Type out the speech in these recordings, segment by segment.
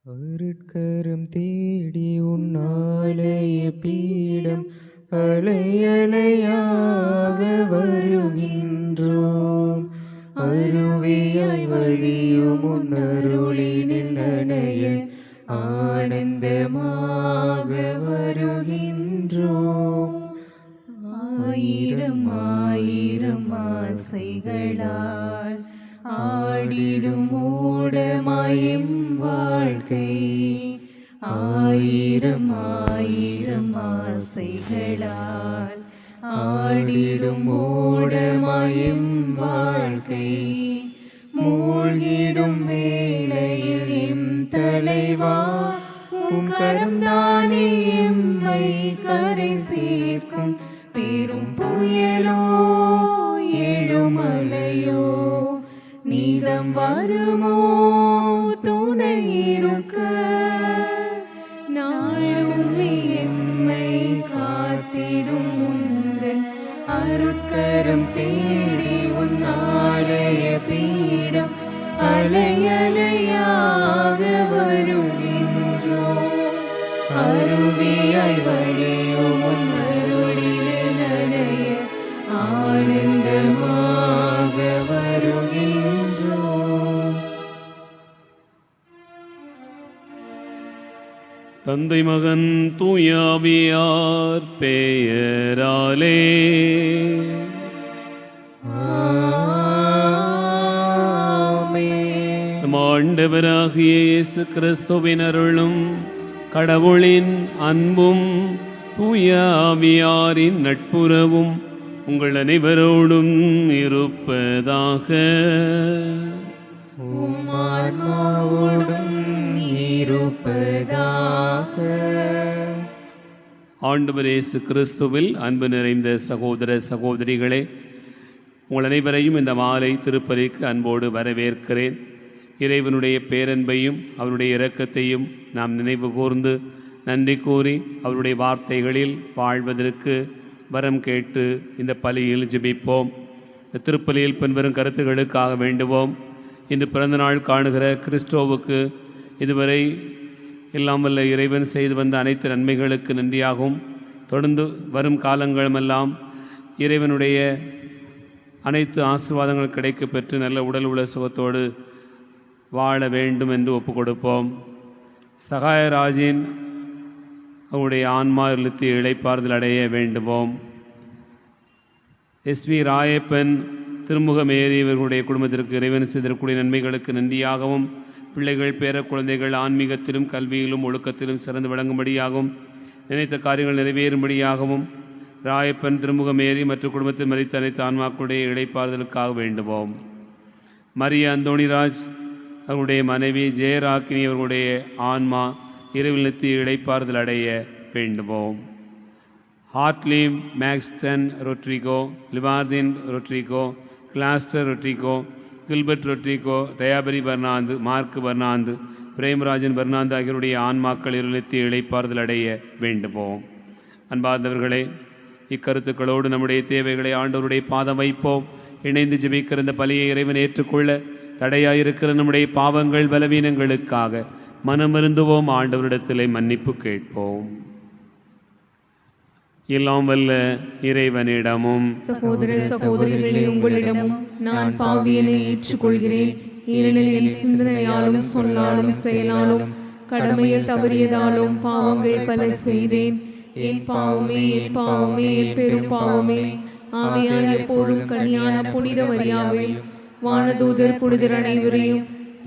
அருட்கரம் தேடி உன்னாலய பீடம் அலையலையாக வருகின்றோம். அருவியாய் வழியும் உன்னருளினில் நனைய ஆனந்தமாக வருகின்றோம். ஆயிரம் ஆயிரம் ஆசைகளால் ஆடிடும் ஓடமாயும் வாழ்க்கை. ஆயிரம் ஆயிரம் ஆசைகளால் ஆடிடும் ஓடமாயும் வாழ்க்கை. மூழ்கிடும் வேளையில் எம் தலைவா உம் கரம்தானே எம்மை கரை சேர்க்கும். பெரும் புயலோ எழுமலையோ நீதம் வருமோ துணை இருக்க. நாளும் எம்மை காத்திடும் உந்தன் அருட்கரம் தேடி உன்னாலய பீடம் அலையலையாக வருகின்றோம். அருவியாய் வழியும் உன்னருளிலே நனைய ஆனந்தமாக வருகின்றோம். தந்தை மகன் தூயாவியார் பெயராலே நம் ஆண்டவராகிய இயேசு கிறிஸ்துவின் அருளும் கடவுளின் அன்பும் தூயாவியாரின் நட்புறவும் உங்கள் அனைவரோடும் இருப்பதாக. உம் ஆன்மாவோடும் இருப்பதாக. ஆண்டவர் இயேசு கிறிஸ்துவில் அன்பு நிறைந்த சகோதர சகோதரிகளே, உங்கள் அனைவரையும் இந்த மாலை திருப்பலிக்கு அன்போடு வரவேற்கிறேன். இறைவனுடைய பேரன்பையும் அவருடைய இரக்கத்தையும் நாம் நினைவு கூர்ந்து நன்றி கூறி அவருடைய வார்த்தைகளில் வாழ்வதற்கு வரம் கேட்டு இந்த பலியில் ஜெபிப்போம். இந்த திருப்பலியில் பின்வரும் கருத்துக்களுக்காக வேண்டுவோம். இன்று பிறந்தநாள் காணுகிற கிறிஸ்டோவுக்கு இதுவரை எல்லாம் வல்ல இறைவன் செய்து வந்த அனைத்து நன்மைகளுக்கு நன்றியாகவும், தொடர்ந்து வரும் காலங்களெல்லாம் இறைவனுடைய அனைத்து ஆசீர்வாதங்கள் கிடைக்க பெற்று நல்ல உடல் உள்ள சுகத்தோடு வாழ வேண்டும் என்று ஒப்புக் கொடுப்போம். சகாயராஜின் அவருடைய ஆன்மா இழுத்து இளைப்பாறுதல் அடைய வேண்டுவோம். எஸ்வி ராயப்பன் திருமுகமேறி இவர்களுடைய குடும்பத்திற்கு இறைவன் செய்திருக்கூடிய நன்மைகளுக்கு நன்றியாகவும், பிள்ளைகள் பேர குழந்தைகள் ஆன்மீகத்திலும் கல்வியிலும் ஒழுக்கத்திலும் சிறந்து விளங்கும்படியாகவும், நினைத்த காரியங்கள் நிறைவேறும்படியாகவும் ராயப்பன் திருமுகமேறி மற்றும் குடும்பத்தில் மறித்த அனைத்து ஆன்மாக்களுடைய இளைப்பாறுதலுக்காக வேண்டுவோம். மரிய அந்தோணிராஜ் அவருடைய மனைவி ஜெயராக்கினி அவர்களுடைய ஆன்மா இரவில் நிறுத்தி இளைப்பாறுதல் அடைய வேண்டுவோம். ஹார்ட்லி மேக்ஸ்டன் ரொட்ரிகோ, லிவார்தின் ரொட்ரிகோ, கிளாஸ்டர் ரொட்ரிகோ, கில்பர்ட் ரொட்ரிகோ, தயாபரி பர்னாந்து, மார்க் பர்னாந்து, பிரேமராஜன் பர்னாந்து ஆகியோருடைய ஆன்மாக்கள் இருநிறுத்தி இளைப்பாறுதல் அடைய வேண்டுவோம். அன்பார்ந்தவர்களே, இக்கருத்துக்களோடு நம்முடைய தேவைகளை ஆண்டவருடைய பாதம் வைப்போம். இணைந்து ஜெபிக்கிற இந்த பலியை இறைவன் ஏற்றுக்கொள்ள தடையாயிருக்கிற நம்முடைய பாவங்கள் பலவீனங்களுக்காக மனமிருந்துவோம். ஆண்டவரிடத்திலே மன்னிப்பு கேட்போம். எல்லாம் வல்ல இறைவனிடமும் சகோதர சகோதரிகளே, உங்களிடமும் நான் பாவியனை ஏற்றுக்கொள்கிறேன். ஏனெனில் என் சிந்தனையாலும் சொல்லாலும் செயலாலும் கடமையில் தவறியதாலும் பாவங்கள் பல செய்தேன். என் பாவமே என் பாவமே என் பெரும் பாவமே. ஆகையால் எப்போதும் கன்னியான புனித மரியாவை, வானதூதர் புனிதர் அனைவரையும்,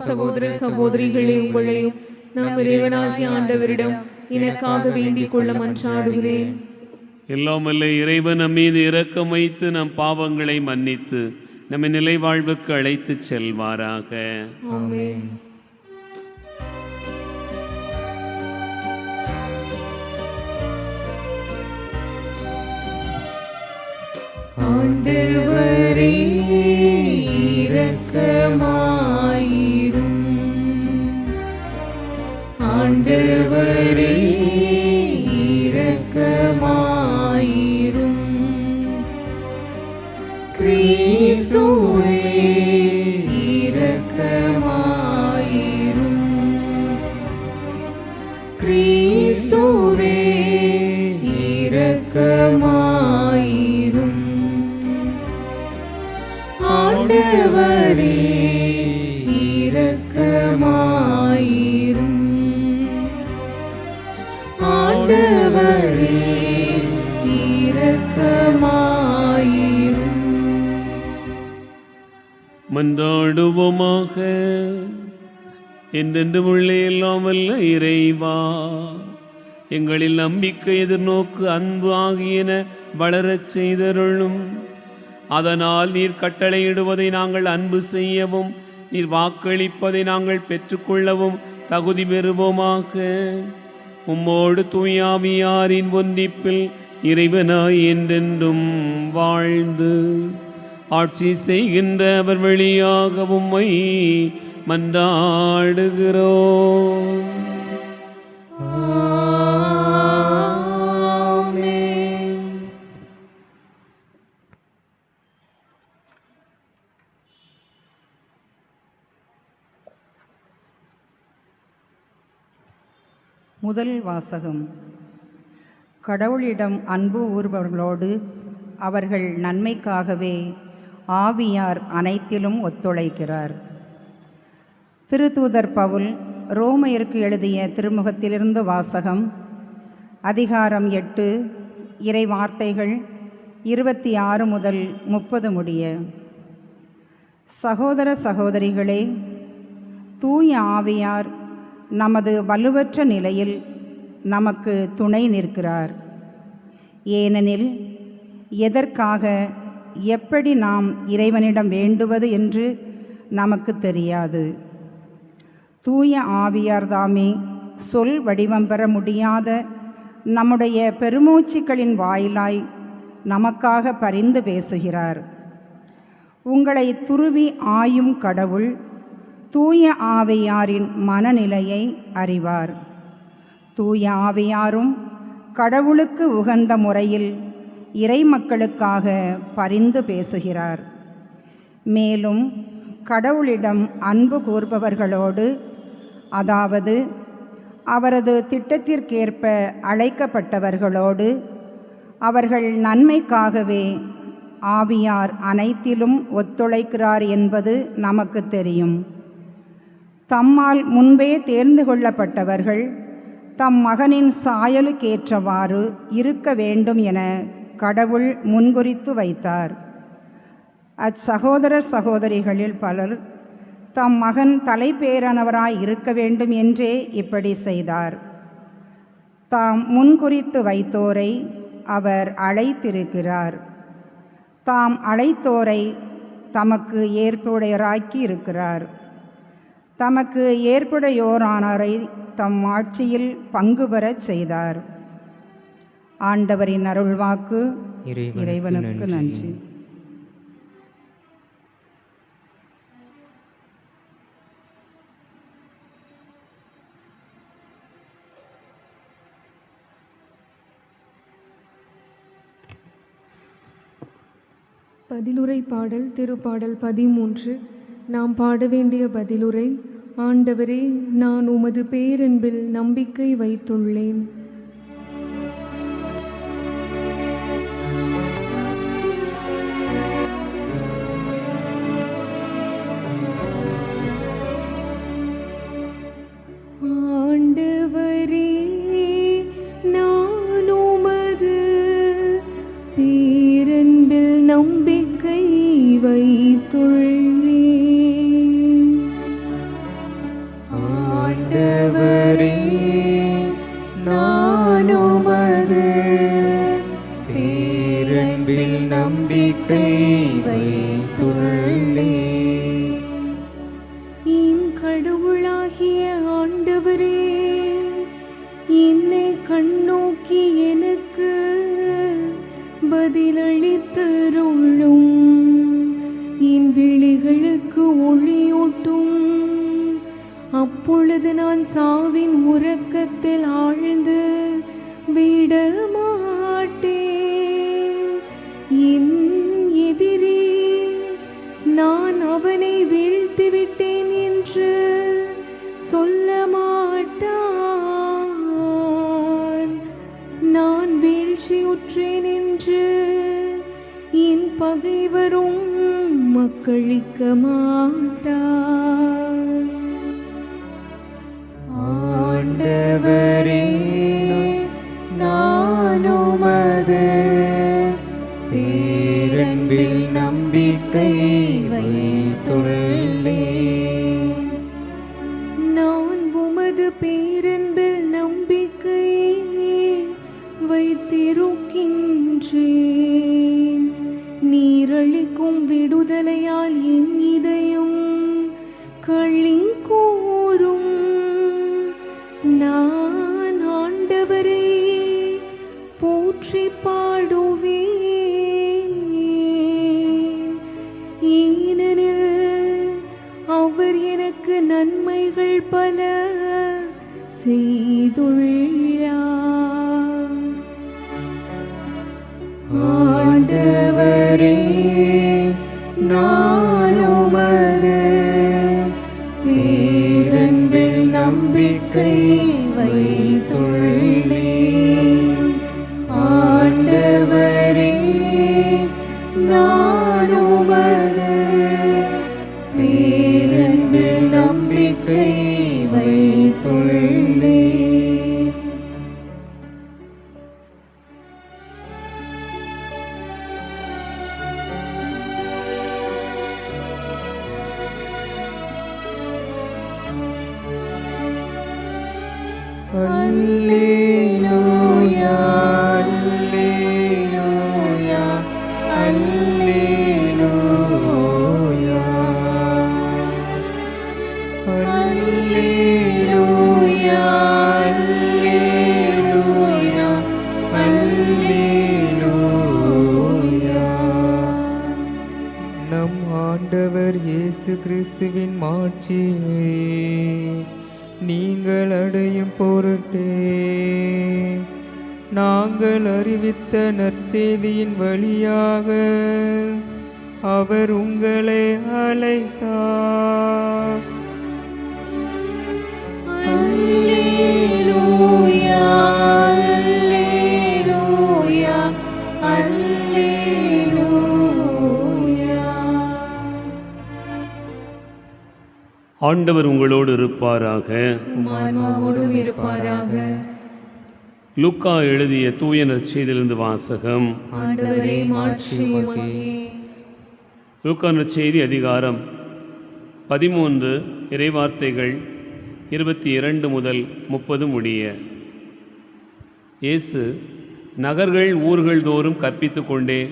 சகோதர சகோதரிகளே உங்களையும் நாம் இறைவனாகிய ஆண்டவரிடம் எனக்காக வேண்டிக் கொள்ள மன்றாடுகிறேன். எல்லாம் வல்ல இறைவன் நம் மீது இரக்கம் வைத்து நம் பாவங்களை மன்னித்து நம்மை நிலை வாழ்வுக்கு அழைத்து செல்வாராக. ஆமென். ஆண்டவரே இரக்கமாயிரும். ஆண்டவரே இரக்கமாயிரும். கிறிஸ்துவே இரக்கமாயிரும். ஆண்டவரே இரக்கமாயிரும். ஆண்டவரே இரக்கமாயிரும். மன்றாடுவோமாக. என்றென்றும் உள்ளே எல்லாம் வல்ல இறைவா, எங்களில் நம்பிக்கை, எதிர்நோக்கு, அன்பு ஆகியன வளரச் செய்தருளும். அதனால் நீர் கட்டளையிடுவதை நாங்கள் அன்பு செய்யவும், நீர் வாக்களிப்பதை நாங்கள் பெற்றுக்கொள்ளவும் தகுதி பெறுவோமாக. உம்மோடு தூயாவியாரின் ஒன்றிப்பில் இறைவனாய் என்றென்றும் வாழ்ந்து ஆட்சி செய்கின்ற அவர் வழியாக உம்மை மன்றாடுகிறோம். முதல் வாசகம். கடவுளிடம் அன்பு கூறுபவர்களோடு அவர்கள் நன்மைக்காகவே ஆவியார் அனைத்திலும் ஒத்துழைக்கிறார். திருத்தூதர் பவுல் ரோமையருக்கு எழுதிய திருமுகத்திலிருந்து வாசகம். அதிகாரம் 8, இறை வார்த்தைகள் 26 முதல் 30 முடிய. சகோதர சகோதரிகளே, தூய ஆவியார் நமது வலுவற்ற நிலையில் நமக்கு துணை நிற்கிறார். ஏனெனில் எதற்காக, எப்படி நாம் இறைவனிடம் வேண்டுவது என்று நமக்கு தெரியாது. தூய ஆவியார்தாமே சொல் வடிவம் பெற முடியாத நம்முடைய பெருமூச்சுக்களின் வாயிலாய் நமக்காக பரிந்து பேசுகிறார். உங்களை துருவி ஆயும் கடவுள் தூய ஆவியாரின் மனநிலையை அறிவார். தூய ஆவியாரும் கடவுளுக்கு உகந்த முறையில் இறை மக்களுக்காக பரிந்து பேசுகிறார். மேலும் கடவுளிடம் அன்பு கூர்பவர்களோடு, அதாவது அவரது திட்டத்திற்கேற்ப அழைக்கப்பட்டவர்களோடு, அவர்கள் நன்மைக்காகவே ஆவியார் அனைத்திலும் ஒத்துழைக்கிறார் என்பது நமக்கு தெரியும். தம்மால் முன்பே தேர்ந்து கொள்ளப்பட்டவர்கள் தம் மகனின் சாயலுக்கேற்றவாறு இருக்க வேண்டும் என கடவுள் முன்குறித்து வைத்தார். அச்சகோதரர் சகோதரிகளில் பலர் தம் மகன் தலைப்பேரானவராய் இருக்க வேண்டும் என்றே இப்படி செய்தார். தாம் முன்குறித்து வைத்தோரை அவர் அழைத்திருக்கிறார். தாம் அழைத்தோரை தமக்கு ஏற்புடையராக்கி இருக்கிறார். தமக்கு ஏற்புடையோரானோரை தம் ஆட்சியில் பங்கு பெறச் செய்தார். ஆண்டவரின் அருள்வாக்கு. இறைவனுக்கு நன்றி. பதிலுரை பாடல். திருப்பாடல் 13. நாம் பாட வேண்டிய பதிலுரை. ஆண்டவரே, நான் உமது பேரன்பில் நம்பிக்கை வைத்துள்ளேன். ஆண்டவரே, நான் உமது பேரன்பில் நம்பிக்கை வைத்துள்ளேன். ஆண்டவரே, நான் உமது பேரன்பில் நம்பிக்கை வைத்துள்ளேன். என் கடவுளாகிய ஆண்டவரே, என்னை கண்ணோக்கி எனக்கு பதிலளித்தருளும். என் விழிகளுக்கு ஒளியூட்டும். அப்பொழுது நான் சாவின் உறக்கத்தில் ஆழ்ந்து விடமாட்டேன். என் எதிரே நான் அவனை வீழ்த்திவிட்டேன் என்று சொல்ல மாட்டான். நான் வீழ்ச்சியுற்றேன் என்று என் பகைவரும் வாக்களிக்க மாட்டார். ஆண்டவரே, நான் உமது பேரன்பில் நம்பிக்கை வைத்துள்ளேன். நான் உமது பேரன்பில் நம்பிக்கை வைத்திருக்கின்றேன். நீரளிக்கும் விடுதலையால் என் இதயம் களி கூரும். நான் ஆண்டவரை போற்றி பாடுவேன், ஏனெனில் அவர் எனக்கு நன்மைகள் பல செய்துள்ளார். ஆண்டவரே, நான் உமது பேரன்பில் நம்பிக்கை வைத்துள்ளேன். ஆண்டவரே, நான் உமது பேரன்பில் நம்பிக்கை வைத்துள்ளேன். அல்லேலூயா, அல்லேலூயா, அல்லேலூயா. அல்லேலூயா, அல்லேலூயா, அல்லேலூயா. நம் ஆண்டவர் இயேசு கிறிஸ்துவின் மாட்சியை நீங்கள் அடையும் பொருட்டே நாங்கள் அறிவித்த நற்செய்தியின் வழியாக அவர் உங்களை அழைத்தார். அல்லேலூயா, அல்லேலூயா, அல்லேலூயா. ஆண்டவர் உங்களோடு இருப்பாராக. உம் ஆன்மாவோடும் இருப்பாராக. லூக்கா எழுதிய தூய நற்செய்தியிலிருந்து வாசகம். ஆண்டவரே, மாட்சி உமக்கே. லூக்கா நற்செய்தி அதிகாரம் 13 இறைவார்த்தைகள் 22 முதல் 30 முடிய. இயேசு நகர்கள் ஊர்கள் தோறும் கற்பித்து கொண்டே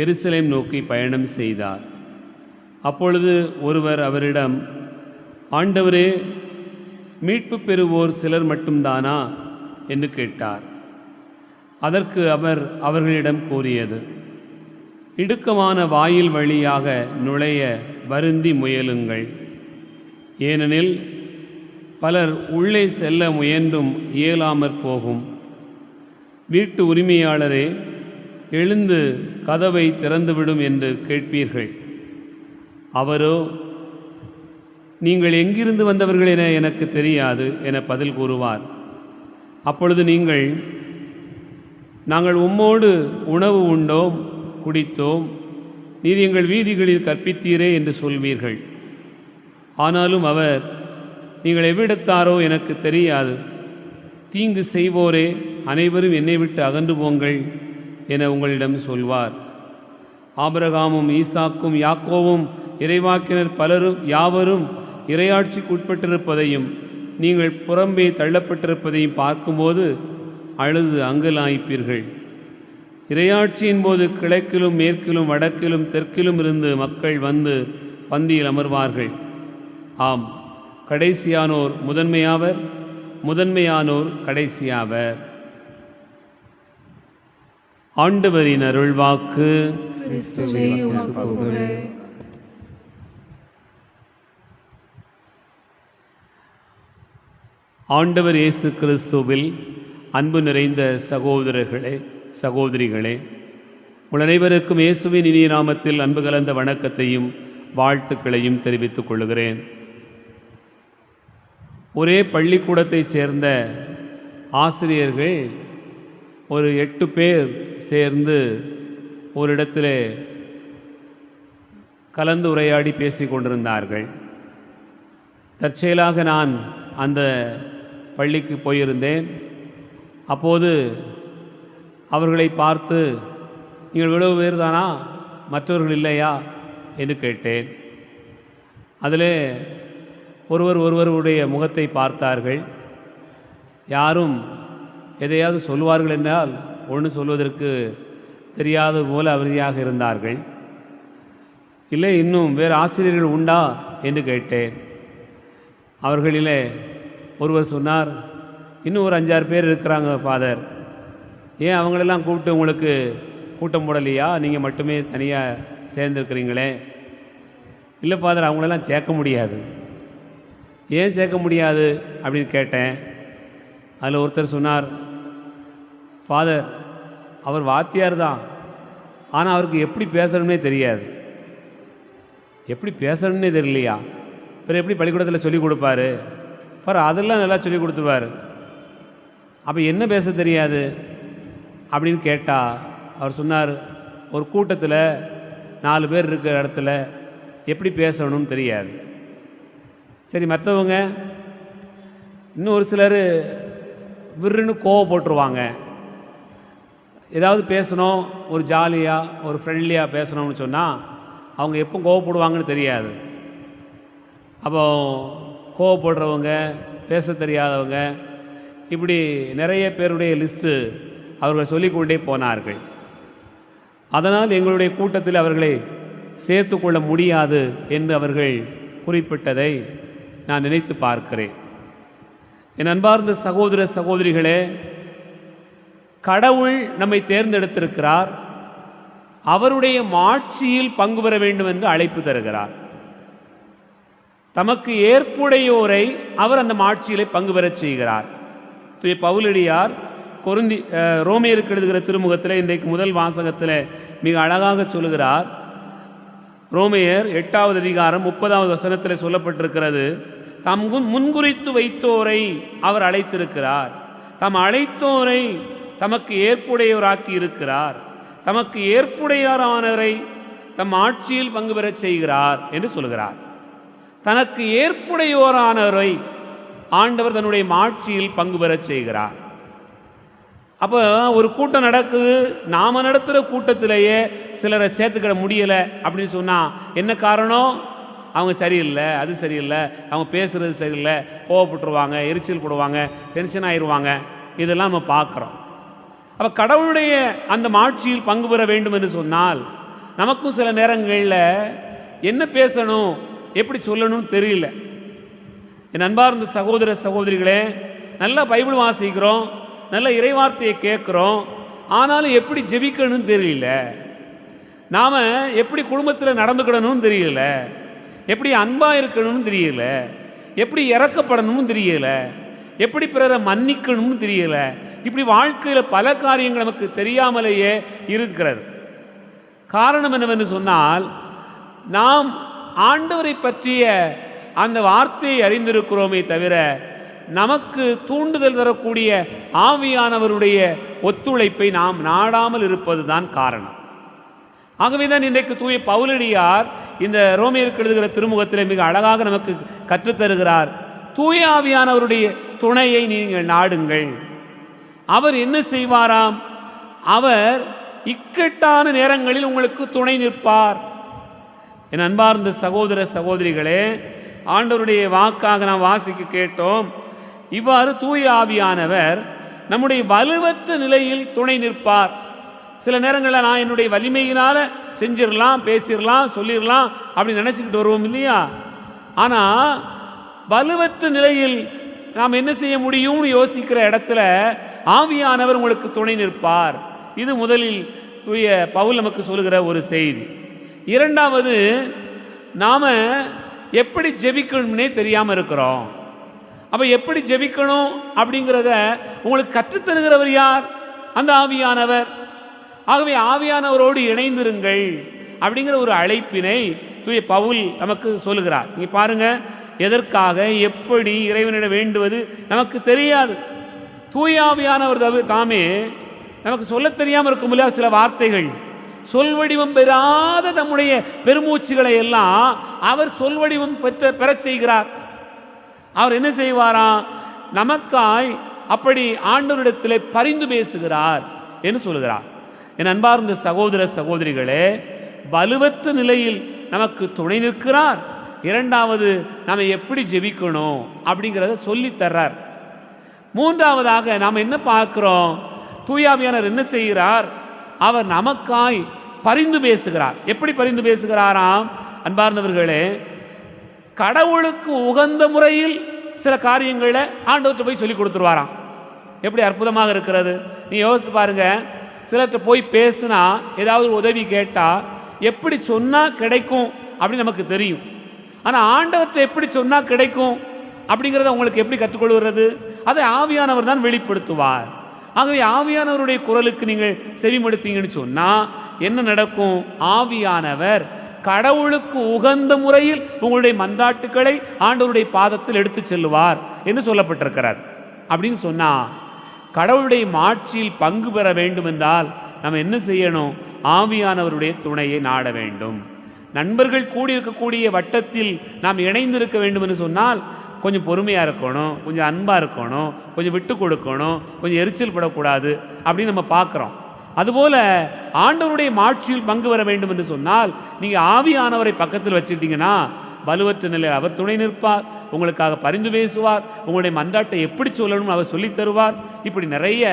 எருசலேம் நோக்கி பயணம் செய்தார். அப்பொழுது ஒருவர் அவரிடம், ஆண்டவரே, மீட்பு பெறுவோர் சிலர் மட்டும்தானா என்று கேட்டார். அதற்கு அவர் அவர்களிடம் கூறியது, இடுக்கமான வாயில் வழியாக நுழைய வருந்தி முயலுங்கள். ஏனெனில் பலர் உள்ளே செல்ல முயன்றும் இயலாமற் போகும். வீட்டு உரிமையாளரே, எழுந்து கதவை திறந்துவிடும் என்று கேட்பீர்கள். அவரோ, நீங்கள் எங்கிருந்து வந்தவர்கள் என எனக்கு தெரியாது என பதில் கூறுவார். அப்பொழுது நீங்கள், நாங்கள் உம்மோடு உணவு உண்டோம், குடித்தோம், நீர் எங்கள் வீதிகளில் கற்பித்தீரே என்று சொல்வீர்கள். ஆனாலும் அவர், நீங்கள் எவ்விடத்தாரோ எனக்கு தெரியாது, தீங்கு செய்வோரே, அனைவரும் என்னை விட்டு அகன்று போங்கள் என உங்களிடம் சொல்வார். ஆபிரகாமும் ஈசாக்கும் யாக்கோவும் இறைவாக்கினர் பலரும் யாவரும் இறையாட்சிக்கு உட்பட்டிருப்பதையும் நீங்கள் புறம்பே தள்ளப்பட்டிருப்பதையும் பார்க்கும்போது அழுது அங்கலாய்ப்பீர்கள். இறையாட்சியின் போது கிழக்கிலும் மேற்கிலும் வடக்கிலும் தெற்கிலும் இருந்து மக்கள் வந்து பந்தியில் அமர்வார்கள். ஆம், கடைசியானோர் முதன்மையாவர், முதன்மையானோர் கடைசியாவர். ஆண்டவரின் அருள்வாக்கு. கிறிஸ்துவே, உமக்கு புகழ். ஆண்டவர் இயேசு கிறிஸ்துவில் அன்பு நிறைந்த சகோதரர்களே, சகோதரிகளே, உங்கள் அனைவருக்கும் இயேசுவின் இனிய நாமத்தில் அன்பு கலந்த வணக்கத்தையும் வாழ்த்துக்களையும் தெரிவித்துக் கொள்கிறேன். ஒரே பள்ளிக்கூடத்தைச் சேர்ந்த ஆசிரியர்கள் ஒரு 8 பேர் சேர்ந்து ஒரு இடத்துல கலந்து உரையாடி பேசி கொண்டிருந்தார்கள். தற்செயலாக நான் அந்த பள்ளிக்கு போயிருந்தேன். அப்போது அவர்களை பார்த்து, நீங்கள் இவ்வளவு பேர் தானா, மற்றவர்கள் இல்லையா என்று கேட்டேன். அதில் ஒருவருடைய முகத்தை பார்த்தார்கள். யாரும் எதையாவது சொல்வார்கள் என்றால் ஒன்று சொல்வதற்கு தெரியாத போல அமைதியாக இருந்தார்கள். இல்லை, இன்னும் வேறு ஆசிரியர்கள் உண்டா என்று கேட்டேன். அவர்களிலே ஒருவர் சொன்னார், இன்னும் ஒரு 5-6 பேர் இருக்கிறாங்க ஃபாதர், ஏன் அவங்களெல்லாம் கூப்பிட்டு உங்களுக்கு கூட்டம் போடலையா, நீங்கள் மட்டுமே தனியாக சேர்ந்துருக்கிறீங்களே? இல்லை ஃபாதர், அவங்களெல்லாம் சேர்க்க முடியாது. ஏன் சேர்க்க முடியாது அப்படின்னு கேட்டேன். அதில் ஒருத்தர் சொன்னார், ஃபாதர் அவர் வாத்தியார் தான், ஆனால் அவருக்கு எப்படி பேசணும்னே தெரியாது. எப்படி பேசணும்னே தெரியலையா? பிறகு எப்படி பள்ளிக்கூடத்தில் சொல்லிக் கொடுப்பாரு? பாரு, அதெல்லாம் நல்லா சொல்லிக் கொடுத்துருவார். அப்போ என்ன பேச தெரியாது அப்படின்னு கேட்டால் அவர் சொன்னார், ஒரு கூட்டத்தில் 4 பேர் இருக்கிற இடத்துல எப்படி பேசணும்னு தெரியாது. சரி, மற்றவங்க இன்னும் ஒரு சிலர் விருன்னு கோவப்பட்டுருவாங்க. ஏதாவது பேசணும், ஒரு ஜாலியாக ஒரு ஃப்ரெண்ட்லியாக பேசணும்னு சொன்னால் அவங்க எப்போ கோவப்படுவாங்கன்னு தெரியாது. அப்போ கோவப்படுறவங்க, பேச தெரியாதவங்க, இப்படி நிறைய பேருடைய லிஸ்ட்டு அவர்கள் சொல்லிக்கொண்டே போனார்கள். அதனால் எங்களுடைய கூட்டத்தில் அவர்களை சேர்த்து கொள்ள முடியாது என்று அவர்கள் குறிப்பிட்டதை நான் நினைத்து பார்க்கிறேன். என் அன்பார்ந்த சகோதர சகோதரிகளே, கடவுள் நம்மை தேர்ந்தெடுத்திருக்கிறார். அவருடைய மாட்சியில் பங்கு பெற வேண்டும் என்று அழைப்பு தருகிறார். தமக்கு ஏற்புடையோரை அவர் அந்த மாட்சியிலே பங்கு பெறச் செய்கிறார். தூய பவுலடியார் ரோமியருக்கு எழுதுகிற திருமுகத்தில் இன்றைக்கு முதல் வாசகத்தில் மிக அழகாக சொல்லுகிறார். ரோமையர் 8வது அதிகாரம் 30வது வசனத்தில் சொல்லப்பட்டிருக்கிறது, தாம் முன்குறித்து வைத்தோரை அவர் அழைத்திருக்கிறார், தாம் அழைத்தோரை தமக்கு ஏற்புடையோராக்கி இருக்கிறார், தமக்கு ஏற்புடையாரானவரை தம் ஆட்சியில் பங்கு பெறச் செய்கிறார் என்று சொல்கிறார். தனக்கு ஏற்புடையோரானவரை ஆண்டவர் தன்னுடைய ஆட்சியில் பங்கு பெறச் செய்கிறார். அப்போ ஒரு கூட்டம் நடக்குது, நாம் நடத்துகிற கூட்டத்திலேயே சிலரை சேர்த்துக்கிட முடியலை அப்படின்னு சொன்னால் என்ன காரணம்? அவங்க சரியில்லை, அது சரியில்லை, அவங்க பேசுகிறது சரியில்லை, கோவப்பட்டுருவாங்க, எரிச்சல் போடுவாங்க, டென்ஷன் ஆயிடுவாங்க. இதெல்லாம் நம்ம பார்க்குறோம். அப்போ கடவுளுடைய அந்த மாட்சியில் பங்கு பெற வேண்டும் என்று சொன்னால் நமக்கும் சில நேரங்களில் என்ன பேசணும், எப்படி சொல்லணும்னு தெரியல. என் அன்பார்ந்த சகோதர சகோதரிகளே, நல்லா பைபிள் வாசிக்கிறோம், நல்ல இறைவார்த்தையை கேட்குறோம், ஆனாலும் எப்படி ஜெபிக்கணும்னு தெரியல. நாம் எப்படி குடும்பத்தில் நடந்துக்கிடணும்னு தெரியல, எப்படி அன்பாக இருக்கணும்னு தெரியல, எப்படி இறக்கப்படணும்னு தெரியல, எப்படி பிறரை மன்னிக்கணும்னு தெரியல. இப்படி வாழ்க்கையில் பல காரியங்கள் நமக்கு தெரியாமலேயே இருக்கிறது. காரணம் என்னவென்று சொன்னால், நாம் ஆண்டவரை பற்றிய அந்த வார்த்தையை அறிந்திருக்கிறோமே தவிர நமக்கு தூண்டுதல் தரக்கூடிய ஆவியானவருடைய ஒத்துழைப்பை நாம் நாடாமல் இருப்பது தான் காரணம். ஆகவே தான் இன்றைக்கு தூய பவுலடியார் இந்த ரோமியருக்கு எழுதுகிற திருமுகத்தில் மிக அழகாக நமக்கு கற்றுத்தருகிறார். தூய ஆவியானவருடைய துணையை நீங்கள் நாடுங்கள். அவர் என்ன செய்வாராம்? அவர் இக்கட்டான நேரங்களில் உங்களுக்கு துணை நிற்பார். என் அன்பார்ந்த சகோதர சகோதரிகளே, ஆண்டவருடைய வாக்காக நாம் வாசிக்க கேட்டோம். இவ்வாறு தூய ஆவியானவர் நம்முடைய வலுவற்ற நிலையில் துணை நிற்பார். சில நேரங்களில் நான் என்னுடைய வலிமையினால் செஞ்சிடலாம், பேசிடலாம், சொல்லிடலாம் அப்படின்னு நினச்சிக்கிட்டு வருவோம் இல்லையா? ஆனால் வலுவற்ற நிலையில் நாம் என்ன செய்ய முடியும்னு யோசிக்கிற இடத்துல ஆவியானவர் உங்களுக்கு துணை நிற்பார். இது முதலில் தூய பவுல் நமக்கு சொல்லுகிற ஒரு செய்தி. இரண்டாவது, நாம் எப்படி ஜெபிக்கணும்னே தெரியாமல் இருக்கிறோம். அப்போ எப்படி ஜெபிக்கணும் அப்படிங்கிறத உங்களுக்கு கற்றுத்தருகிறவர் யார்? அந்த ஆவியானவர். ஆகவே ஆவியானவரோடு இணைந்திருங்கள் அப்படிங்கிற ஒரு அழைப்பினை தூய பவுல் நமக்கு சொல்லுகிறார். இங்கே பாருங்கள், எதற்காக எப்படி இறைவனிடம் வேண்டுவது நமக்கு தெரியாது. தூய ஆவியானவர் தாமே நமக்கு சொல்ல தெரியாமல் இருக்கும் இல்லையா? சில வார்த்தைகள் சொல் வடிவம் பெறாத நம்முடைய பெருமூச்சுகளை எல்லாம் அவர் சொல் வடிவம் பெறச் செய்கிறார். அவர் என்ன செய்வாராம்? நமக்காய் அப்படி ஆண்டவரிடத்திலே பரிந்து பேசுகிறார் என்று சொல்கிறார். என் அன்பார்ந்த சகோதர சகோதரிகளே, வலுவற்ற நிலையில் நமக்கு துணை நிற்கிறார். இரண்டாவது, நம்ம எப்படி ஜெபிக்கணும் அப்படிங்கிறத சொல்லி தர்றார். மூன்றாவதாக நாம் என்ன பார்க்கிறோம்? தூயாவியானவர் என்ன செய்கிறார்? அவர் நமக்காய் பரிந்து பேசுகிறார். எப்படி பரிந்து பேசுகிறாராம்? அன்பார்ந்தவர்களே, கடவுளுக்கு உகந்த முறையில் சில காரியங்களை ஆண்டவர்கிட்ட போய் சொல்லி கொடுத்துருவாராம். எப்படி அற்புதமாக இருக்கிறது! நீ யோசித்து பாருங்க. சிலர்கிட்ட போய் பேசுனா, ஏதாவது உதவி கேட்டால் எப்படி சொன்னால் கிடைக்கும் அப்படின்னு நமக்கு தெரியும். ஆனால் ஆண்டவர்கிட்ட எப்படி சொன்னால் கிடைக்கும் அப்படிங்கிறத உங்களுக்கு எப்படி கற்றுக்கொள்கிறது? அதை ஆவியானவர் தான் வெளிப்படுத்துவார். ஆகவே ஆவியானவருடைய குரலுக்கு நீங்கள் செவிமடுத்தீங்கன்னு சொன்னால் என்ன நடக்கும்? ஆவியானவர் கடவுளுக்கு உகந்த முறையில் உங்களுடைய மன்றாட்டுக்களை ஆண்டவருடைய பாதத்தில் எடுத்து செல்லுவார் என்று சொல்லப்பட்டிருக்கிறார். அப்படின்னு சொன்னால் கடவுளுடைய மாட்சியில் பங்கு பெற வேண்டும் என்றால் நம்ம என்ன செய்யணும்? ஆவியானவருடைய துணையை நாட வேண்டும். நண்பர்கள் கூடியிருக்கக்கூடிய வட்டத்தில் நாம் இணைந்திருக்க வேண்டும் என்று சொன்னால் கொஞ்சம் பொறுமையாக இருக்கணும், கொஞ்சம் அன்பாக இருக்கணும், கொஞ்சம் விட்டு கொடுக்கணும், கொஞ்சம் எரிச்சல் படக்கூடாது அப்படின்னு நம்ம பார்க்குறோம். அதுபோல் ஆண்டவருடைய மாட்சியில் பங்கு வர வேண்டும் என்று சொன்னால் நீங்கள் ஆவியானவரை பக்கத்தில் வச்சுட்டீங்கன்னா வலுவற்ற நிலையில் அவர் துணை நிற்பார், உங்களுக்காக பரிந்து பேசுவார், உங்களுடைய மன்றாட்டை எப்படி சொல்லணும் அவர் சொல்லித் தருவார். இப்படி நிறைய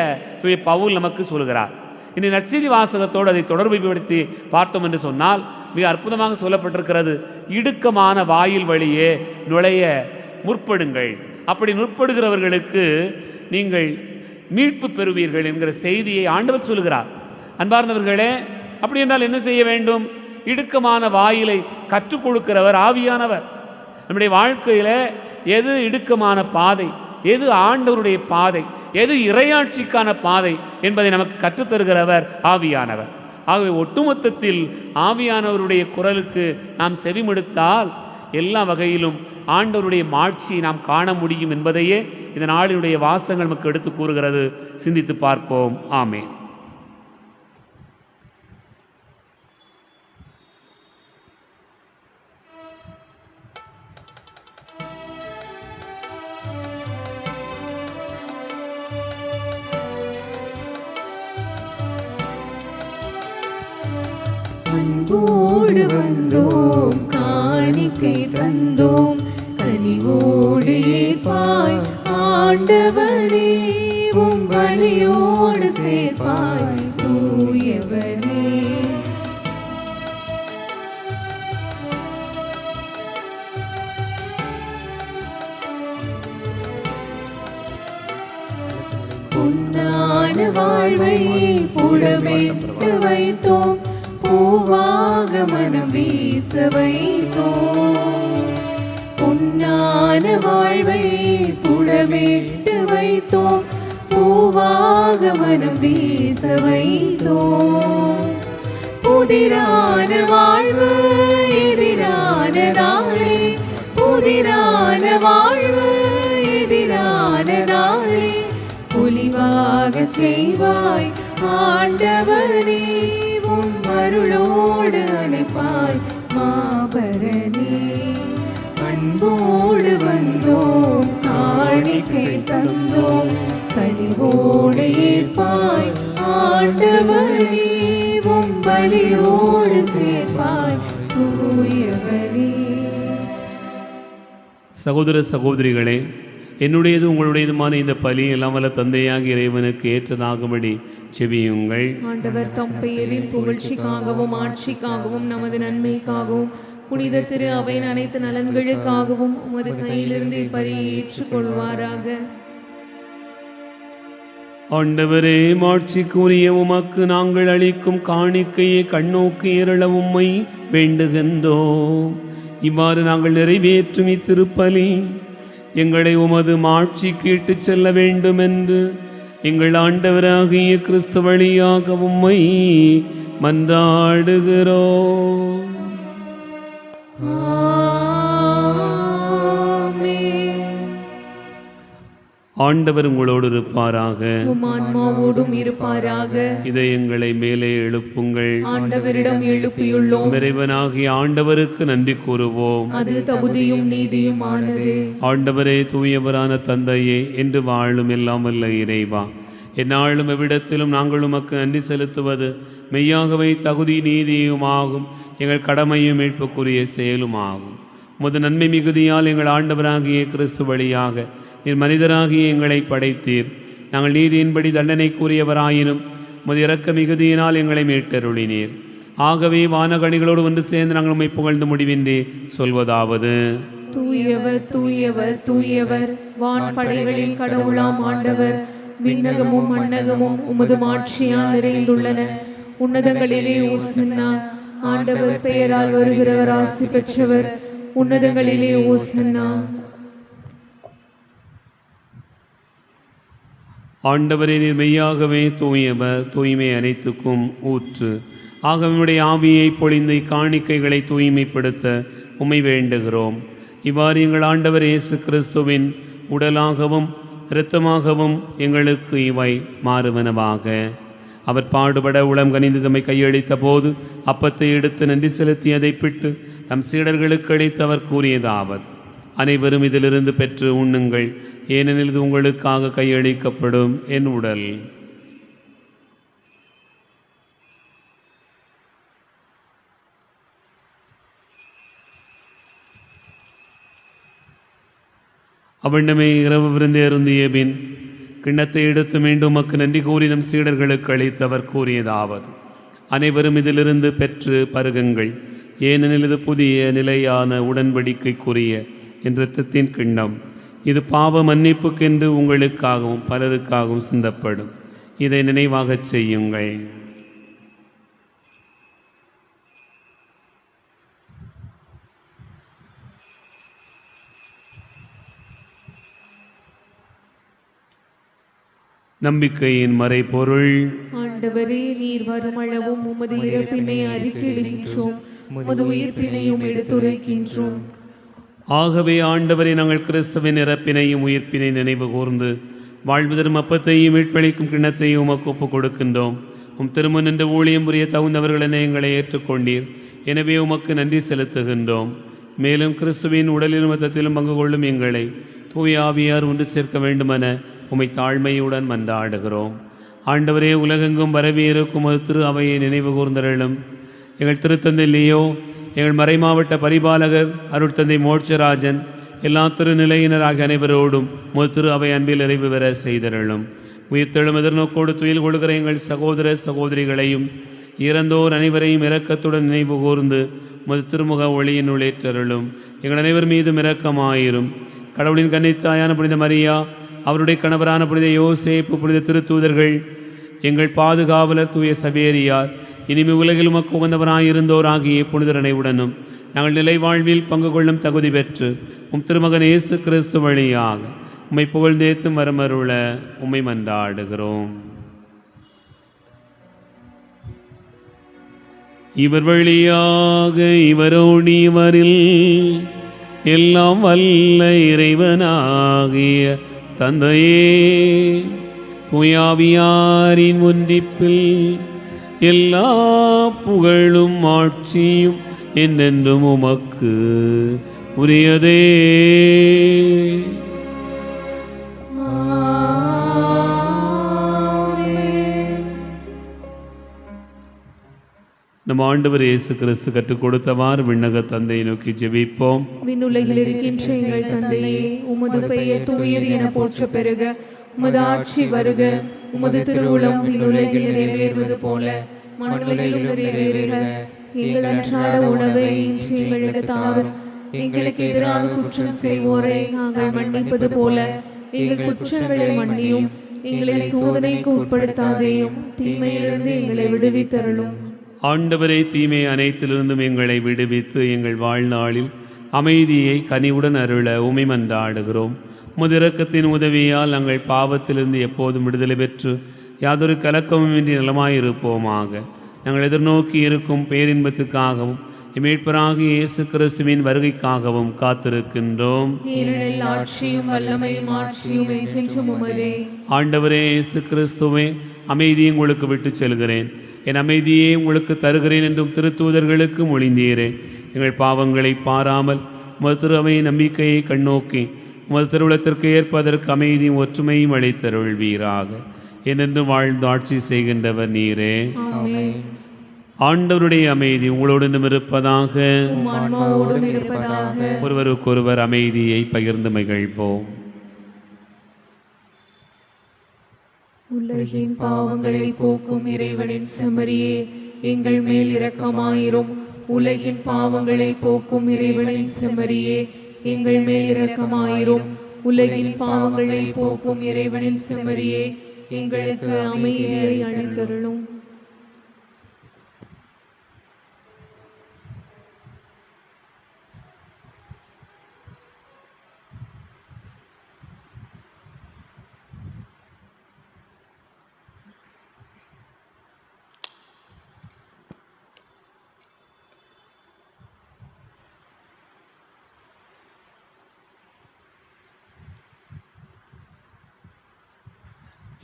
தூய பவுல் நமக்கு சொல்கிறார். இனி நற்செய்தி வாசகத்தோடு அதை தொடர்புபடுத்தி பார்த்தோம் என்று சொன்னால் மிக அற்புதமாக சொல்லப்பட்டிருக்கிறது. இடுக்கமான வாயில் வழியே நுழைய முற்படுங்கள், அப்படி முற்படுகிறவர்களுக்கு நீங்கள் மீட்பு பெறுவீர்கள் என்கிற செய்தியை ஆண்டவர் சொல்கிறார். அன்பார்ந்தவர்களே, அப்படி என்றால் என்ன செய்ய வேண்டும்? இடுக்கமான வாயிலை கற்றுக் கொடுக்கிறவர் ஆவியானவர். நம்முடைய வாழ்க்கையில் எது இடுக்கமான பாதை, எது ஆண்டவருடைய பாதை, எது இறையாட்சிக்கான பாதை என்பதை நமக்கு கற்றுத்தருகிறவர் ஆவியானவர். ஆகவே ஒட்டுமொத்தத்தில் ஆவியானவருடைய குரலுக்கு நாம் செவிமடுத்தால் எல்லா வகையிலும் ஆண்டவருடைய மாட்சியை நாம் காண முடியும் என்பதையே இந்த நாளினுடைய வாசகங்கள் நமக்கு எடுத்து கூறுகிறது. சிந்தித்து பார்ப்போம். ஆமென். அன்போடு வந்தோம், காணிக்கை தந்தோம், கனிவோடு ஏற்பாய் ஆண்டவரே, உம் பலியோடு சேர்ப்பாய் தூயவரே. பொன்னான வாழ்வை புடமிட்டு வைத்தோம், பூவாக மனம் வீச வைத்தோம். பொன்னான வாழ்வை புடமிட்டு வைத்தோம், பூவாக மனம் வீச வைத்தோம். புதிரான வாழ்வு எதிரான நாளே, புதிரான வாழ்வு எதிரான நாளே, பொலிவாக செய்வாய் ஆண்டவரே, உம் அருளோடு அணைப்பாய் மாபரனே. அன்போடு வந்தோம், காணிக்கை தந்தோம், கனிவோடு ஏற்பாய் ஆண்டவரே, உம் பலியோடு சேர்ப்பாய் தூயவரே. சகோதர சகோதரிகளே, என்னுடையது உங்களுடையதுமான இந்த பலி எல்லாம் வல்ல தந்தையாக இறைவனுக்கு ஏற்றதாகும்படி செபியுங்கள். ஆண்டவர் தம் பெயரின் புகழ்ச்சிக்காகவும் ஆட்சிக்காகவும் நமது நன்மைக்காகவும் புனித திரு அவையின் அனைத்து நலன்களுக்காகவும் உமது கையிலிருந்து இப்பலியை ஏற்றுக்கொள்வாராக. ஆண்டவரே, மாட்சிக்குரிய உமக்கு நாங்கள் அளிக்கும் காணிக்கையை கண்ணோக்கி ஏறள உம்மை வேண்டுகின்றோம். இவ்வாறு நாங்கள் நிறைவேற்றும் இத்திருப்பலி எங்களை உமது மாட்சிக்கு இட்டுச் செல்ல வேண்டும் என்று எங்கள் ஆண்டவராகிய கிறிஸ்து வழியாக உம்மை மன்றாடுகிறோம். ஆண்டவர் உங்களோடு இருப்பாராக. உம் ஆன்மாவோடும் இருப்பாராக. இதயங்களை மேலே எழுப்புங்கள். ஆண்டவரிடம் எழுப்பியுள்ளோம். இறைவனாகிய ஆண்டவருக்கு நன்றி கூறுவோம். அது தகுதியும் நீதியுமானது. ஆண்டவரே, தூயவரான தந்தையே, என்று வாழும் எல்லாம் வல்ல இறைவா, எந்நாளும் எவ்விடத்திலும் நாங்கள் உமக்கு நன்றி செலுத்துவது மெய்யாகவே தகுதி நீதியுமாகும், எங்கள் கடமையும் மீட்புக்குரிய செயலுமாகும். உமது நன்மை மிகுதியால் எங்கள் ஆண்டவராகிய கிறிஸ்து வழியாக நீர் மனிதராகிய எங்களை படைத்தீர். நாங்கள் நீதியின்படி தண்டனைக்குரியவராயினும் உமது இரக்க மிகுதியினால் எங்களை மீட்டருளினீர். ஆகவே வானகணிகளோடு ஒன்று சேர்ந்து நாங்கள் உம்மை புகழ்ந்து முடிவின்றி சொல்வதாவது: தூயவர் தூயவர் தூயவர், வான்படைகளின் கடவுளாம் ஆண்டவர். விண்ணகமும் மண்ணகமும் உமது மாட்சியால் நிறைந்துள்ளன. உன்னதங்களிலே ஓசன்னா. ஆண்டவர் பெயரால் வருகிறவர் ஆசி பெற்றவர். உன்னதங்களிலே ஓசன்னா. ஆண்டவரே, நீர் மெய்யாகவே தூயவர், தூய்மை அனைத்துக்கும் ஊற்று. ஆகவே ஆவியை பொழிந்து காணிக்கைகளை தூய்மைப்படுத்த உம்மை வேண்டுகிறோம். இவ்வாறு எங்கள் ஆண்டவர் இயேசு கிறிஸ்துவின் உடலாகவும் இரத்தமாகவும் எங்களுக்கு இவை மாறுவனவாக. அவர் பாடுபட உளம் கனிந்து தம்மை கையளித்த போது அப்பத்தை எடுத்து நன்றி செலுத்தி அதை பிட்டு தம் சீடர்களுக்கு அளித்து அவர் கூறியதாவது: அனைவரும் இதிலிருந்து பெற்று உண்ணுங்கள், ஏனெனில் இது உங்களுக்காக கையளிக்கப்படும் என் உடல். அவ்வண்ணமே இரவு விருந்தை அருந்திய பின் கிண்ணத்தை எடுத்து மீண்டும் உமக்கு நன்றி கூறி நம் சீடர்களுக்கு அளித்து அவர் கூறியதாவது: அனைவரும் இதிலிருந்து பெற்று பருகுங்கள், ஏனெனில் இது புதிய நிலையான உடன்படிக்கைக்குரிய என் இரத்தத்தின் கிண்ணம். இது பாவ மன்னிப்புக்கென்று உங்களுக்காகவும் பலருக்காகவும் சிந்தப்படும். இதை நினைவாகச் செய்யுங்கள். நம்பிக்கையின் மறைபொருள். ஆண்டவரே, நீர் வருமளவும் உமது இறப்பினை அறிக்கையிடுகின்றோம், உமது உயிர்ப்பினையும் எடுத்துரைக்கின்றோம். ஆகவே ஆண்டவரை, நாங்கள் கிறிஸ்துவின் இறப்பினையும் உயிர்ப்பினை நினைவு கூர்ந்து வாழ்வு தரும் அப்பத்தையும் மீட்பளிக்கும் கிண்ணத்தையும் உமக்கு ஒப்புக் கொடுக்கின்றோம். உம் திருமண் என்ற ஊழியம் புரிய தகுந்தவர்கள் எங்களை ஏற்றுக்கொண்டீர். எனவே உமக்கு நன்றி செலுத்துகின்றோம். மேலும் கிறிஸ்துவின் உடலிலும் இரத்தத்திலும் பங்கு கொள்ளும் எங்களை தூய ஆவியார் ஒன்று சேர்க்க வேண்டுமென உம்மை தாழ்மையுடன் மன்றாடுகிறோம். ஆண்டவரே, உலகெங்கும் பரவி இருக்கும் ஒரு திரு அவையை நினைவு கூர்ந்தருளும். எங்கள் திருத்தந்தை லியோ, எங்கள் மறைமாவட்ட பரிபாலகர் அருட்தந்தை மோட்சராஜன், எல்லா திருநிலையினர் ஆகிய அனைவரோடும் திரு அவை அன்பில் நிறைவு பெற செய்தருளும். உயிர்த்தெழும் எதிர்நோக்கோடு துயில் கொடுக்கிற எங்கள் சகோதர சகோதரிகளையும் இறந்தோர் அனைவரையும் இரக்கத்துடன் நினைவு கூர்ந்து திருமுக ஒளியினுள் ஏற்றருளும். எங்கள் அனைவர் மீதும் இரக்கமாயிரும். கடவுளின் கன்னித்தாயான புனித மரியா, அவருடைய கணவரான புனித யோசேப்பு, புனித திருத்தூதர்கள், எங்கள் பாதுகாவலர் தூய சவேரியார், இனிமே உலகில் உமக்கு உகந்தவராயிருந்தோர் ஆகிய புனிதர் அனைவுடனும் நாங்கள் நிலை வாழ்வில் பங்கு கொள்ளும் தகுதி பெற்று உம் திருமகன் இயேசு கிறிஸ்து வழியாக உம்மை புகழ்ந்தேத்தும் வரமருள உம்மை மன்றாடுகிறோம். இவர் வழியாக இவரோடு இவரில் எல்லாம் வல்ல இறைவனாகிய தந்தையே, தூயாவியாரின் ஒன்றிப்பில் எல்லா புகழும் ஆட்சியும் என்றென்றும் உமக்கு உரியதே. நம் ஆண்டவர் இயேசு கிறிஸ்து கற்றுக் கொடுத்தவாறு விண்ணக தந்தையை நோக்கி ஜெபிப்போம். விண்ணுலகில் இருக்கின்ற எங்கள் தந்தையே, உமது பெயர் தூயது என போற்ற பெருக, உமது ஆட்சி வருக, உமது திருவுளம் விண்ணுலகில் நிறைவேறுவது போல மண்ணுலகிலும் நிறைவேறுக. எங்கள் அன்றாட உணவை இன்று எங்களுக்கு தாரும். எங்களுக்கு எதிராக குற்றம் செய்வோரை நாங்கள் மன்னிப்பது போல எங்கள் குற்றங்களை மன்னியும். எங்களை சோதனைக்கு உட்படுத்தாதேயும், தீமையிலிருந்து எங்களை விடுவித்தருளும். ஆண்டவரே, தீமை அனைத்திலிருந்தும் எங்களை விடுவித்து எங்கள் வாழ்நாளில் அமைதியை கனிவுடன் அருள உம்மை மன்றாடுகிறோம். உமது இரக்கத்தின் உதவியால் நாங்கள் பாவத்திலிருந்து எப்போதும் விடுதலை பெற்று யாதொரு கலக்கமுமின்றி நலமாயிருப்போமாக. நாங்கள் எதிர்நோக்கி இருக்கும் பேரின்பத்துக்காகவும் மீட்பராகிய இயேசு கிறிஸ்துவின் வருகைக்காகவும் காத்திருக்கின்றோம். ஏனெனில் ஆட்சியும் வல்லமையும் ஆட்சியும் என்றென்றும் உமதே. ஆண்டவரே இயேசு கிறிஸ்துவே, அமைதியை உங்களுக்கு விட்டுச் செல்கிறேன், என் அமைதியை உங்களுக்கு தருகிறேன் என்றும் திருத்தூதர்களுக்கு மொழிந்தீரே. எங்கள் பாவங்களை பாராமல் உமது திரு அவை நம்பிக்கையை கண்ணோக்கி உமது திருவுளத்திற்கு ஏற்பதற்கு அமைதியும் ஒற்றுமையும் அளித்தருள்வீராக. என்றென்று வாழ்ந்து ஆட்சி செய்கின்றவர் நீரே. ஆமென். ஆண்டவருடைய அமைதி உங்களோடு இருப்பதாக. உம் ஆன்மாவோடும் இருப்பதாக. ஒருவருக்கொருவர் அமைதியை பகிர்ந்து மகிழ்வோம். உலகின் பாவங்களை போக்கும் இறைவனின் செம்மறியே, எங்கள் மேல் இரக்கமாயிரும். உலகின் பாவங்களை போக்கும் இறைவனின் செம்மறியே, எங்கள் மேல் இரக்கமாயிரும். உலகின் பாவங்களை போக்கும் இறைவனின் செம்மறியே, எங்களுக்கு அமைதியை அளித்தருளும்.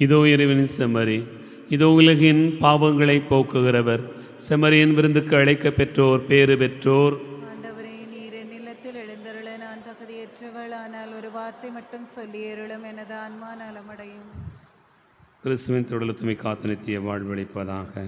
இதோ இறைவனின் செம்மறி, இதோ உலகின் பாவங்களை போக்குகிறவர். செம்மறியின் விருந்துக்கு அழைக்க பெற்றோர் பேறு பெற்றோர். ஆண்டவரே, நீர் என் இல்லத்தில் எழுந்தருள நான் தகுதியற்றவள், ஆனால் ஒரு வார்த்தை மட்டும் சொல்லியருளும், எனது ஆன்மா நலமடையும். கிறிஸ்துவின் தொடர்த்துமை காத்து நித்திய வாழ்வளிப்பதாக.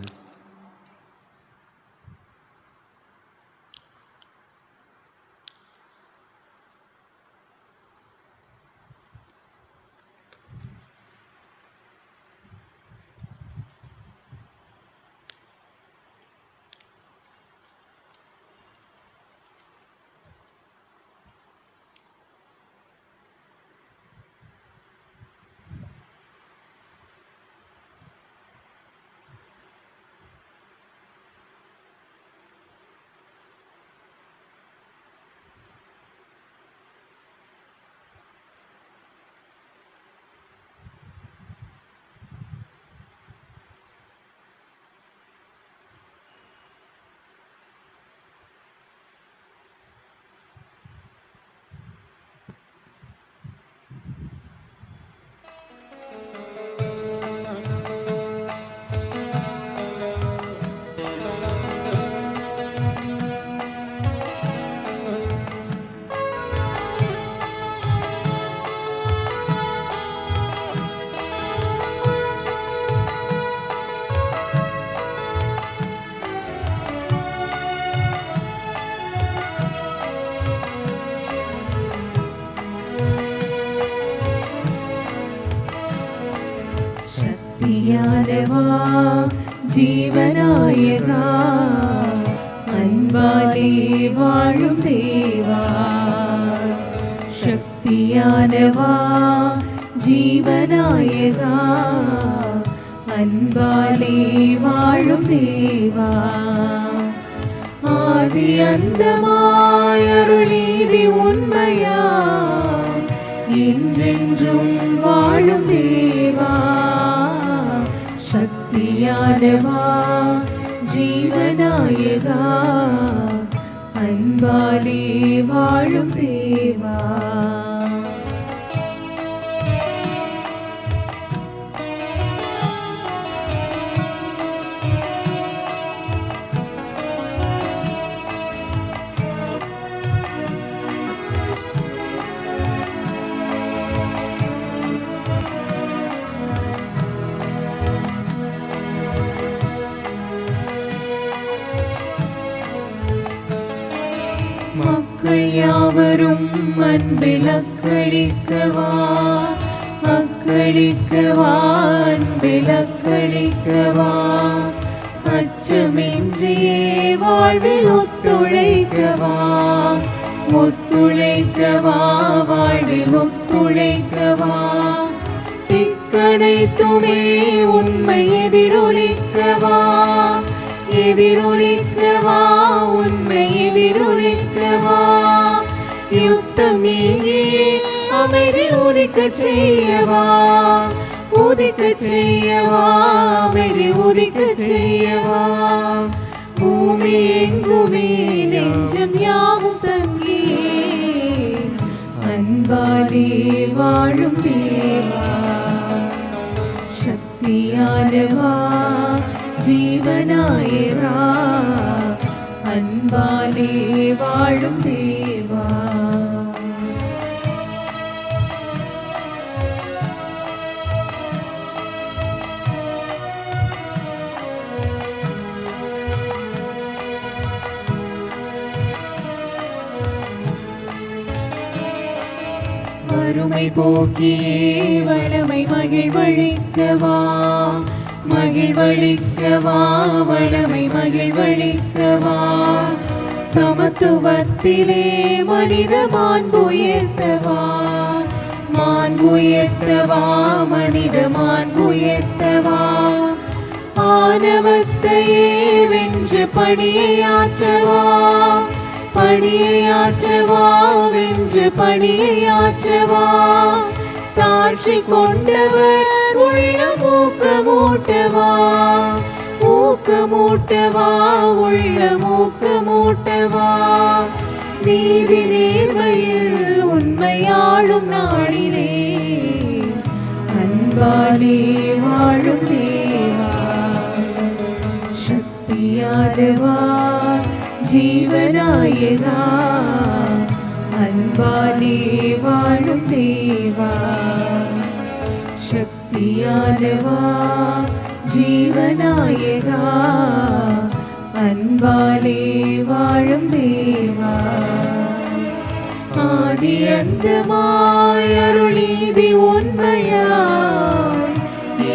சக்தியானவா, ஜீவநாயகா, அன்பாலே வாழும் தேவா. சக்தியானவா, ஜீவநாயகா, அன்பாலே வாழும் தேவா. ஆதி அந்தமாய் அருளீதி உண்மையாய் என்றென்றும் வாழும் தேவா. சக்தியானவா, ஜீவநாயகா, அன்பாலே வாழும் தேவா. மக்கள் யாவரும் அன்பில் அக்களிக்கவா, அக்களிக்கவா, அன்பில் அக்களிக்கவா. அச்சமின்றியே வாழ்வில் ஒத்துழைக்கவா, ஒத்துழைக்கவா, வாழ்வில் ஒத்துழைக்கவா. திக்கனைத்துமே உண்மை எதிரொலிக்கவா, எதிரொலிக்கவா, உண்மை எதிரொலிக்கவா. யுத்தம் நீங்கியே அமைதி உதிக்கச் செய்யவா, உதிக்கச் செய்யவா, அமைதி உதிக்கச் செய்யவா. பூமி எங்குமே நெஞ்சம் யாவும் தங்கியே அன்பாலே வாழும் தேவா சக்தியானவா ஜீவனாயரா அன்பாலே வாழும் தேவா வறுமை போக்கியே வளமை மகிழ்வழிக்கவா மகிழ்வழிக்கவா வளமை மகிழ்வழிக்கவா சமத்துவத்திலே மனித மாண்புயர்த்தவா மாண்புயர்த்தவா மனித மாண்புயர்த்தவா ஆணவத்தையே வென்று பணியாற்றவா பணியாற்றவா வென்று பணியாற்றவா தாழ்ச்சி கொண்டவர் உள்ள ஊக்கமூட்டவா ஊக்கமூட்டவா உள்ள ஊக்கமூட்டவா நீதி நேர்மையில் உண்மையாளும் நாளிலே அன்பாலே வாழும் தேவா சக்தியானவா ஜீவனாயகா அன்பாலே வாழும் தேவா சக்தியானவா ஜீவனாயகா அன்பாலே வாழும் தேவா ஆதி அந்தமாய் அருளீதி உண்மையாய்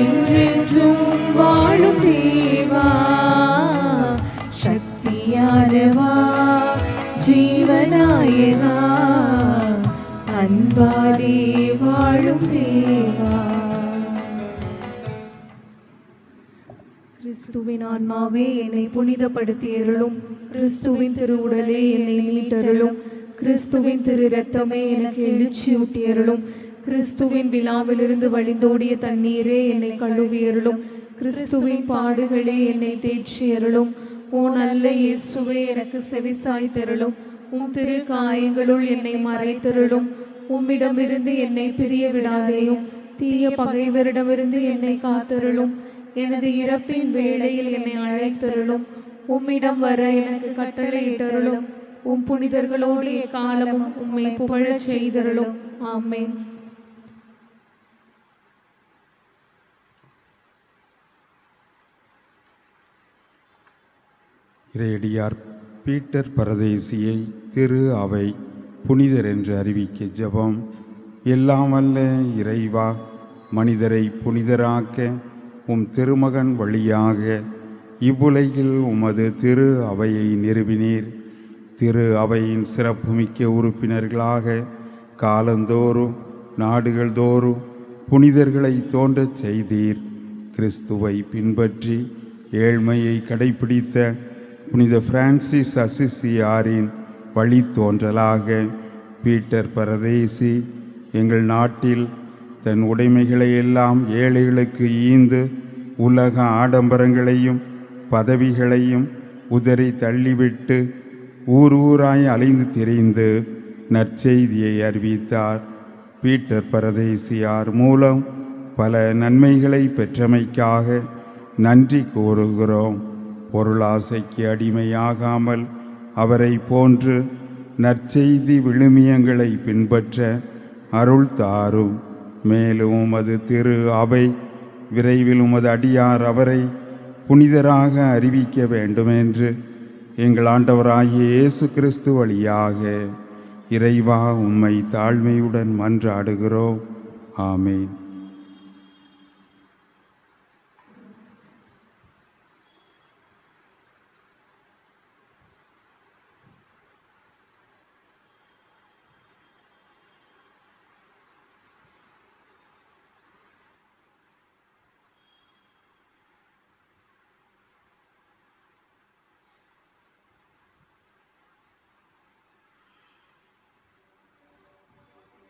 என்றென்றும் வாழும் தேவா சக்தியானவா ஜீவனாயகா அன்பாலே வாழும் தேவா கிறிஸ்துவின் ஆன்மாவே என்னை புனிதப்படுத்தி அருளும் கிறிஸ்துவின் திருவுடலே என்னை மீட்டருளும் கிறிஸ்துவின் திரு இரத்தமே எனக்கு எழுச்சியூட்டி அருளும் கிறிஸ்துவின் விழாவிலிருந்து வழிந்தோடிய தண்ணீரே என்னை கழுவி அருளும் கிறிஸ்துவின் பாடுகளே என்னை தேற்றி அருளும் ஓ நல்ல இயேசுவே எனக்கு செவிசாய் தருளும் உம் திரு காயங்களுள் என்னை மறைத்தருளும் உம்மிடமிருந்து என்னை பிரிய விடாதேயும் தீய பகைவரிடமிருந்து என்னை காத்தருளும் எனது இறப்பின் வேளையில் என்னை அழைத்தருளும் உம்மிடம் வர எனக்கு கட்டளையிட்டருளும் உம் புனிதர்களோடு எக்காலமும் உம்மை புகழச் செய்தருளும் ஆமென். இறையடியார் பீட்டர் பரதேசியை திரு அவை புனிதர் என்று அறிவிக்க ஜெபம். எல்லாம் வல்ல இறைவா, மனிதரை புனிதராக்க உம் திருமகன் வழியாக இவ்வுலகில் உமது திரு அவையை நிறுவினீர். திரு அவையின் சிறப்புமிக்க உறுப்பினர்களாக காலந்தோறும் நாடுகள் தோறும் புனிதர்களை தோன்றச் செய்தீர். கிறிஸ்துவை பின்பற்றி ஏழ்மையை கடைபிடித்த புனித பிரான்சிஸ் அசிசியாரின் வழித்தோன்றலாக பீட்டர் பரதேசி எங்கள் நாட்டில் தன் உடைமைகளை எல்லாம் ஏழைகளுக்கு ஈந்து உலக ஆடம்பரங்களையும் பதவிகளையும் உதறி தள்ளிவிட்டு ஊர் ஊராய் அலைந்து திரிந்து நற்செய்தியை அறிவித்தார். பீட்டர் பரதேசியார் மூலம் பல நன்மைகளை பெற்றமைக்காக நன்றி கூறுகிறோம். பொருளாசைக்கு அடிமையாகாமல் அவரை போன்று நற்செய்தி விழுமியங்களை பின்பற்ற அருள் தாரும். மேலும் உமது திரு அவை விரைவில் உமது அடியார் அவரை புனிதராக அறிவிக்க வேண்டுமென்று எங்கள் ஆண்டவராகிய இயேசு கிறிஸ்து வழியாக இறைவா உம்மை தாழ்மையுடன் மன்றாடுகிறோம். ஆமேன்.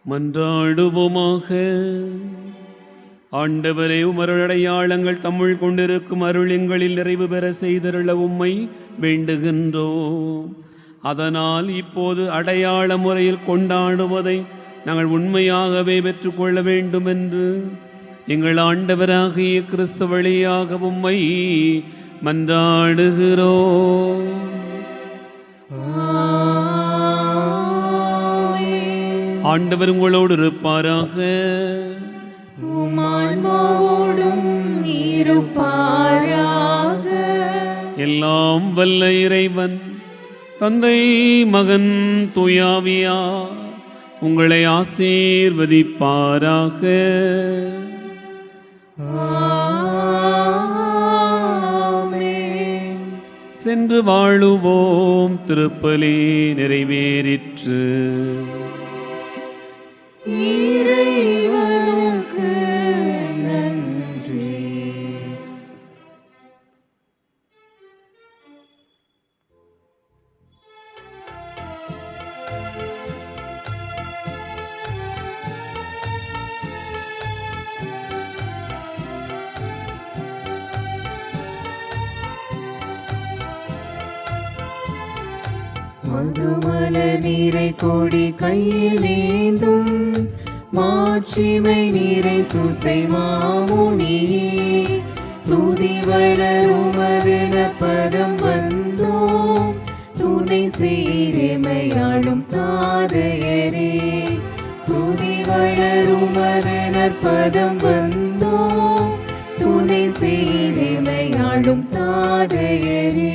மன்றாடுவோமாக. ஆண்டவரே, உமருடையாளங்கள் தம்முள் கொண்டிருக்கும் அருள் எங்களில் நிறைவு பெற செய்தருள உம்மை வேண்டுகின்றோம். அதனால் இப்போது அடையாள முறையில் கொண்டாடுவதை நாங்கள் உண்மையாகவே பெற்றுக்கொள்ள வேண்டும் என்று எங்கள் ஆண்டவராகிய கிறிஸ்து வழியாக உம்மை மன்றாடுகிறோம். ஆண்டவர் உங்களோடு இருப்பாராக. உம்மான்மாவோடும் இருப்பாராக. எல்லாம் வல்ல இறைவன் தந்தை, மகன், தூயாவியார் உங்களை ஆசீர்வதிப்பாராக. ஆமென். சென்று வாழுவோம். திருப்பலி நிறைவேறிற்று. இறைவனுக்கு நன்றி. மதுமல நீரை கொடி கையில் ஏந்தும் மாட்சிமை நீரை சூசை மாமுனியே, துதி வளருமருன பதம் வந்தோம், துணை செய்தமையாளும் தாதையரே. துதி வளருமருன பதம் வந்தோம், துணை செய்தமையாளும் தாதையரே.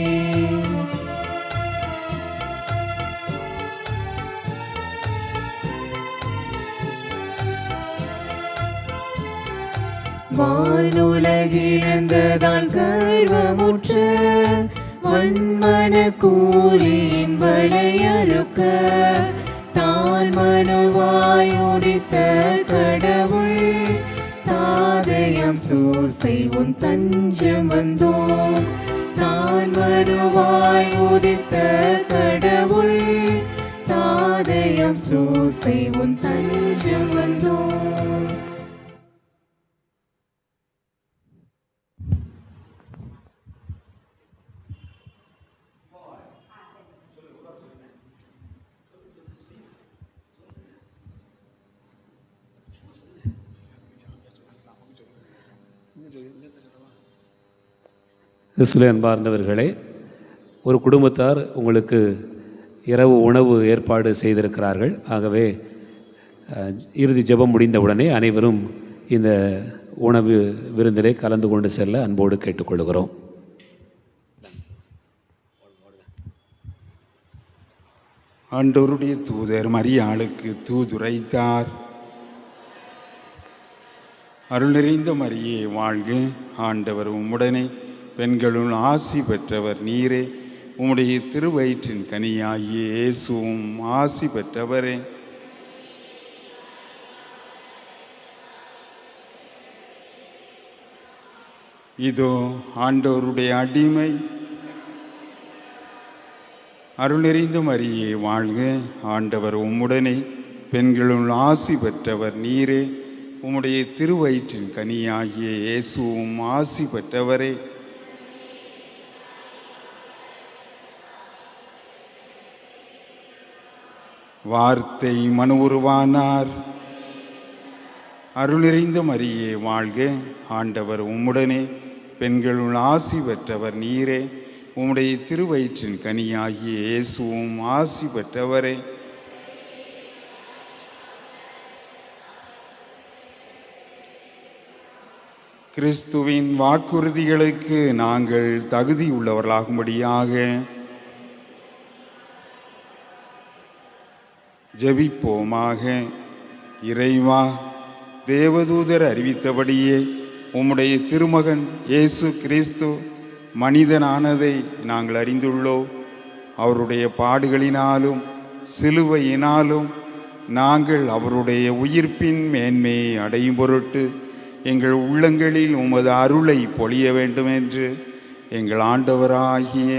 வானுலகிழந்ததால் கர்வமுற்ற வன்மன கூலியின் வளையறுக்க தால் மனுவாயுதித்த கடவுள் தாதையம் சூசை உன் தஞ்சம் வந்தோம். தால் மனுவாயுதித்த கடவுள் தாதையம் சூசை உன் தஞ்சம் வந்தோம். கிறிஸ்துவில் அன்பார்ந்தவர்களே, ஒரு குடும்பத்தார் உங்களுக்கு இரவு உணவு ஏற்பாடு செய்திருக்கிறார்கள். ஆகவே இறுதி ஜெபம் முடிந்தவுடனே அனைவரும் இந்த உணவு விருந்திலே கலந்து கொண்டு செல்ல அன்போடு கேட்டுக்கொள்கிறோம். ஆண்டவருடைய தூதர் மரியாளுக்கு தூதுரைத்தார். அருள் நிறைந்த மரியே வாழ்க, ஆண்டவர் உம்முடனே, பெண்களுள் ஆசி பெற்றவர் நீரே. உம்முடைய திருவயிற்றின் கனியாகிய இயேசுவும் ஆசி பெற்றவரே. இதோ ஆண்டவருடைய அடிமை. அருள் நிறைந்த மரியே வாழ்க, ஆண்டவர் உம்முடனே, பெண்களுள் ஆசி பெற்றவர் நீரே. உம்முடைய திருவயிற்றின் கனியாகிய இயேசுவும் ஆசி பெற்றவரே. வார்த்தை மனு உருவானார். அருள் நிறைந்த மரியே வாழ்க, ஆண்டவர் உம்முடனே, பெண்களுள் ஆசி பெற்றவர் நீரே. உம்முடைய திருவயிற்றின் கனியாகிய இயேசுவும் ஆசி பெற்றவரே. கிறிஸ்துவின் வாக்குறுதிகளுக்கு நாங்கள் தகுதியுள்ளவர்களாகும்படியாக ஜெபிப்போமாக. இறைவா, தேவதூதர் அறிவித்தபடியே உம்முடைய திருமகன் இயேசு கிறிஸ்து மனிதனானதை நாங்கள் அறிந்துள்ளோம். அவருடைய பாடுகளினாலும் சிலுவையினாலும் நாங்கள் அவருடைய உயிர்ப்பின் மேன்மையை அடையும் பொருட்டு எங்கள் உள்ளங்களில் உமது அருளை பொழிய வேண்டுமென்று எங்கள் ஆண்டவராகிய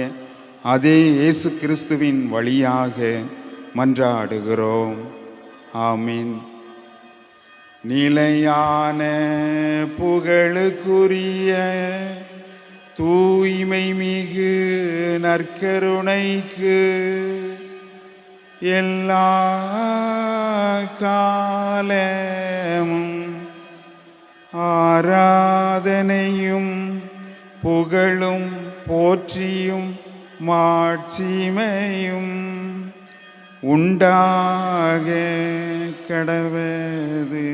அதே இயேசு கிறிஸ்துவின் வழியாக மன்றாடுகிறோம். ஆமீன். நிலையான புகழுக்குரிய தூய்மை மிகு நற்கருணைக்கு எல்லா காலமும் ஆராதனையும் புகழும் போற்றியும் மாட்சிமையும் உண்டாக கடவது.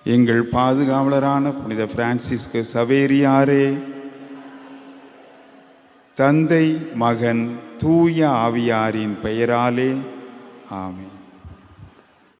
எங்கள் பாதுகாவலரான புனித பிரான்சிஸ்கு சவேரியாரே, தந்தை மகன் தூய ஆவியாரின் பெயராலே ஆமென்.